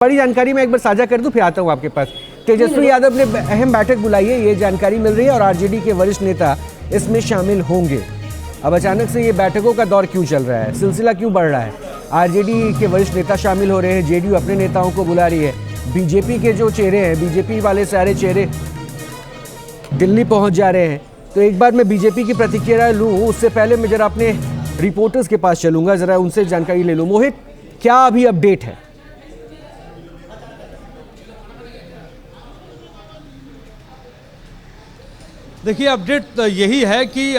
बड़ी जानकारी मैं एक बार साझा कर दूं, फिर आता हूं आपके पास। तेजस्वी यादव ने अहम बैठक बुलाई है, ये जानकारी मिल रही है, और आरजेडी के वरिष्ठ नेता इसमें शामिल होंगे। अब अचानक से ये बैठकों का दौर क्यों चल रहा है, सिलसिला क्यों बढ़ रहा है? आरजेडी के वरिष्ठ नेता शामिल हो रहे हैं, जेडीयू अपने नेताओं को बुला रही है, बीजेपी के जो चेहरे हैं, बीजेपी वाले सारे चेहरे दिल्ली पहुंच जा रहे हैं। तो एक बार मैं बीजेपी की प्रतिक्रिया लूँ, उससे पहले मैं जरा अपने रिपोर्टर्स के पास चलूंगा, जरा उनसे जानकारी ले लूँ। मोहित, क्या अभी अपडेट है? देखिए, अपडेट तो यही है कि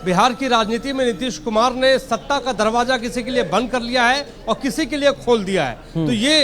बिहार की राजनीति में नीतीश कुमार ने सत्ता का दरवाजा किसी के लिए बंद कर लिया है और किसी के लिए खोल दिया है। तो ये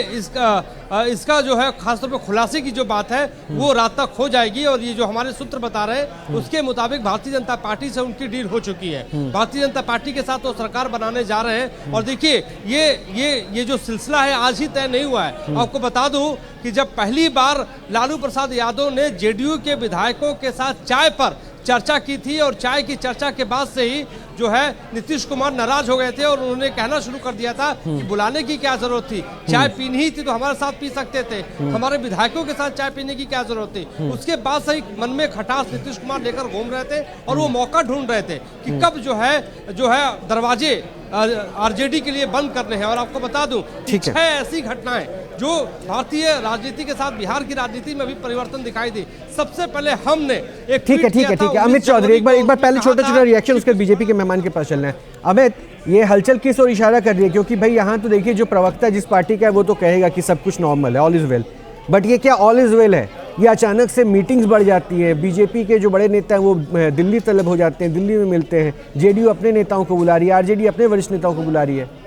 इसका जो है खासतौर पर खुलासे की जो बात है वो रात तक हो जाएगी। और ये जो हमारे सूत्र बता रहे हैं उसके मुताबिक भारतीय जनता पार्टी से उनकी डील हो चुकी है। भारतीय जनता पार्टी के साथ वो सरकार बनाने जा रहे हैं। और देखिए, ये जो सिलसिला है आज ही तय नहीं हुआ है। आपको बता दूं कि जब पहली बार लालू प्रसाद यादव ने जेडीयू के विधायकों के साथ चाय पर चर्चा की थी, और चाय की चर्चा के बाद से ही जो है नीतीश कुमार नाराज हो गए थे और उन्होंने कहना शुरू कर दिया था कि बुलाने की क्या जरूरत थी, चाय पीनी ही थी तो हमारे साथ पी सकते थे, हमारे विधायकों के साथ चाय पीने की क्या जरूरत थी। उसके बाद से ही मन में खटास नीतीश कुमार लेकर घूम रहे थे और वो मौका ढूंढ रहे थे कि कब जो है दरवाजे आरजेडी के लिए बंद करने हैं। और आपको बता दूं, छह ऐसी घटनाएं जो भारतीय राजनीति के साथ बिहार की राजनीति में भी परिवर्तन दिखाई दी। सबसे पहले हमने एक ठीक है अमित चौधरी, एक बार पहले छोटा रिएक्शन, उसके बीजेपी के मेहमान के पास चलना है। अमित, ये हलचल किस ओर इशारा कर रही है? क्योंकि भाई यहाँ तो देखिए, जो प्रवक्ता जिस पार्टी का है वो तो कहेगा कि सब कुछ नॉर्मल है, ऑल इज वेल, बट ये क्या ऑल इज वेल है? ये अचानक से मीटिंग्स बढ़ जाती है, बीजेपी के जो बड़े नेता हैं वो दिल्ली तलब हो जाते हैं, दिल्ली में मिलते हैं, जेडीयू अपने नेताओं को बुला रही है, आरजेडी अपने वरिष्ठ नेताओं को बुला रही है।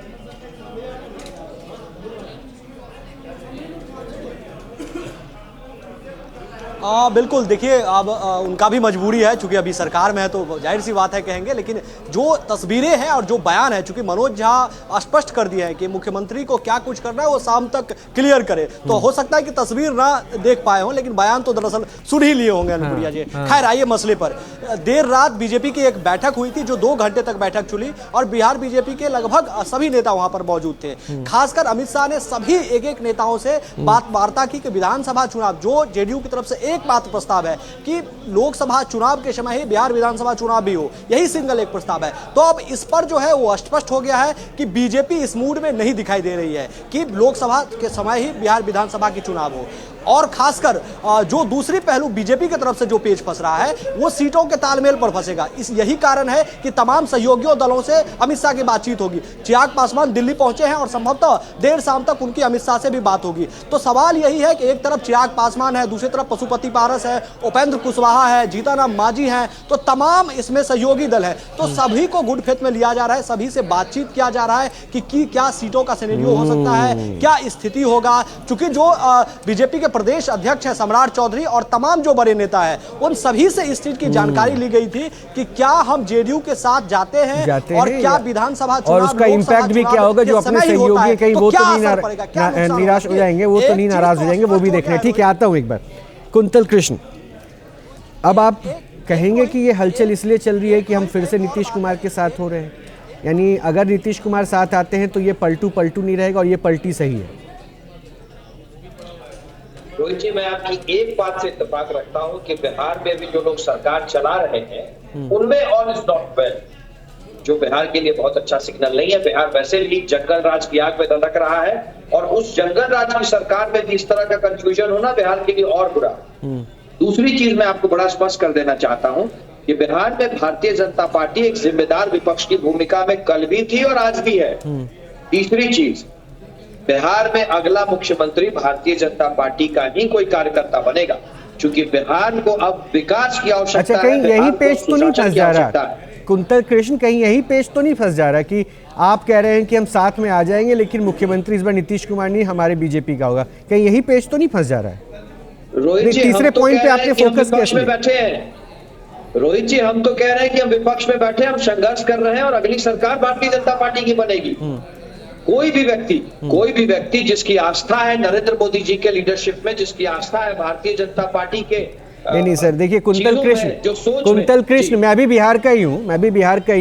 बिल्कुल, देखिए अब उनका भी मजबूरी है, चूंकि अभी सरकार में है तो जाहिर सी बात है कहेंगे। लेकिन जो तस्वीरें हैं और जो बयान है, चूंकि मनोज झा स्पष्ट कर दिया है कि मुख्यमंत्री को क्या कुछ करना है वो शाम तक क्लियर करे, तो हो सकता है कि तस्वीर ना देख पाए हों, लेकिन बयान तो दरअसल सुन ही लिए होंगे अनुप्रिया जी। खैर, आइए मसले पर। देर रात बीजेपी की एक बैठक हुई थी जो 2 घंटे तक बैठक चली, और बिहार बीजेपी के लगभग सभी नेता वहां पर मौजूद थे। खासकर अमित शाह ने सभी एक नेताओं से वार्ता की कि विधानसभा चुनाव, जो जेडीयू की तरफ से एक बात प्रस्ताव है कि लोकसभा चुनाव के समय ही बिहार विधानसभा चुनाव भी हो, यही सिंगल एक प्रस्ताव है। तो अब इस पर जो है वो स्पष्ट हो गया है कि बीजेपी इस मूड में नहीं दिखाई दे रही है कि लोकसभा के समय ही बिहार विधानसभा की चुनाव हो। और खासकर जो दूसरी पहलू बीजेपी की तरफ से जो पेच फंस रहा है वो सीटों के तालमेल पर फंसेगा। यही कारण है कि तमाम सहयोगियों दलों से अमित शाह की बातचीत होगी। चिराग पासवान दिल्ली पहुंचे हैं और संभवतः देर शाम तक उनकी अमित शाह से भी बात होगी। तो सवाल यही है कि एक तरफ चिराग पासवान है, दूसरी तरफ पशुपति पारस है, उपेंद्र कुशवाहा है, जीतनराम मांझी हैं, तो तमाम इसमें सहयोगी दल है। तो सभी को गुड फेथ में लिया जा रहा है, सभी से बातचीत किया जा रहा है कि क्या सीटों का सिनेरियो हो सकता है, क्या स्थिति होगा। चूंकि जो बीजेपी के प्रदेश अध्यक्ष है सम्राट चौधरी और तमाम जो बड़े नेता है, उन सभी से इस चीज की जानकारी ली गई थी कि क्या हम जेडीयू के साथ जाते हैं और क्या विधानसभा चुनाव, और उसका इंपैक्ट भी क्या होगा, जो अपने सहयोगी कहीं वो तो नहीं निराश हो जाएंगे, वो तो नहीं नाराज हो जाएंगे, वो भी देखना है। ठीक है, आता हूं एक बार। कुंतल कृष्ण, अब आप कहेंगे कि ये हलचल इसलिए चल रही है कि हम फिर से नीतीश कुमार के साथ हो रहे हैं, यानी अगर नीतीश कुमार साथ आते हैं तो ये पलटू नहीं रहेगा और ये पलटी सही है? रोहित जी, मैं आपकी एक बात से इत्तेफाक रखता हूं कि बिहार में भी जो लोग सरकार चला रहे हैं उनमें ऑल इज नॉट वेल, जो बिहार के लिए बहुत अच्छा सिग्नल नहीं है। बिहार वैसे भी जंगल राज की आग में दधक रहा है, और उस जंगल राज की सरकार में भी इस तरह का कंफ्यूजन होना बिहार के लिए और बुरा। दूसरी चीज मैं आपको बड़ा स्पष्ट कर देना चाहता हूं कि बिहार में भारतीय जनता पार्टी एक जिम्मेदार विपक्ष की भूमिका में कल भी थी और आज भी है। तीसरी चीज, बिहार में अगला मुख्यमंत्री भारतीय जनता पार्टी का ही कोई कार्यकर्ता बनेगा, क्योंकि बिहार को अब विकास की आवश्यकता है। कहीं यही पेच तो नहीं फंस जा रहा कुंतल कृष्ण, कहीं यही पेच तो नहीं फंस जा रहा कि आप कह रहे हैं कि हम साथ में आ जाएंगे लेकिन मुख्यमंत्री इस बार नीतीश कुमार नहीं हमारे बीजेपी का होगा? कहीं यही पेच तो नहीं फंस जा रहा है? रोहित जी, तीसरे पॉइंट पे आपने फोकस किया। बैठे हैं रोहित जी, हम तो कह रहे हैं कि हम विपक्ष में बैठे, हम संघर्ष कर रहे हैं और अगली सरकार भारतीय जनता पार्टी की बनेगी। कोई भी व्यक्ति जिसकी आस्था है नरेंद्र मोदी जी के लीडरशिप में, जिसकी आस्था है भारतीय जनता पार्टी के नहीं सर, देखिए कुंतल कृष्ण, मैं भी बिहार का ही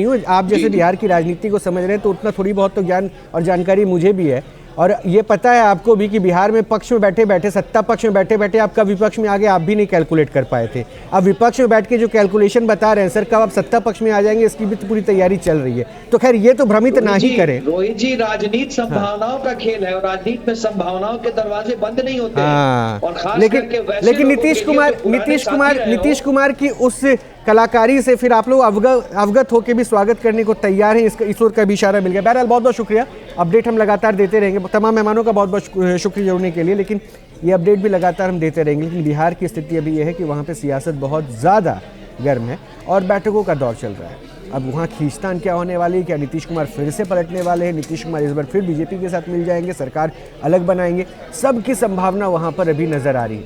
हूँ, आप जैसे बिहार की राजनीति को समझ रहे हैं तो उतना थोड़ी बहुत तो ज्ञान और जानकारी मुझे भी है। और ये पता है आपको भी कि बिहार में पक्ष में बैठे बैठे, सत्ता पक्ष में बैठे बैठे आप कब विपक्ष में आ गए, आप भी नहीं कैलकुलेट कर पाए थे। अब विपक्ष में बैठ के जो कैलकुलेशन बता रहे हैं सर, कब आप सत्ता पक्ष में आ जाएंगे, इसकी भी तो पूरी तैयारी चल रही है। तो खैर ये तो भ्रमित ना ही करें। रोहित जी, राजनीति संभावनाओं का खेल है और राजनीति में संभावनाओं के दरवाजे बंद नहीं होते हैं। और खास लेकिन करके वैसे लेकिन लोगों के लिए नीतीश कुमार की उस कलाकारी से फिर आप लोग अवगत होकर भी स्वागत करने को तैयार हैं, इसका ईश्वर का भी इशारा मिल गया। बहरहाल बहुत बहुत शुक्रिया, अपडेट हम लगातार देते रहेंगे। तमाम मेहमानों का बहुत बहुत शुक्रिया जुड़ने के लिए, लेकिन ये अपडेट भी लगातार हम देते रहेंगे। लेकिन बिहार की स्थिति अभी यह है कि वहाँ पे सियासत बहुत ज़्यादा गर्म है और बैठकों का दौर चल रहा है। अब वहाँ खींचतान क्या होने वाली है, क्या नीतीश कुमार फिर से पलटने वाले हैं, नीतीश कुमार इस बार फिर बीजेपी के साथ मिल जाएंगे, सरकार अलग बनाएंगे, सबकी संभावना वहाँ पर अभी नजर आ रही है।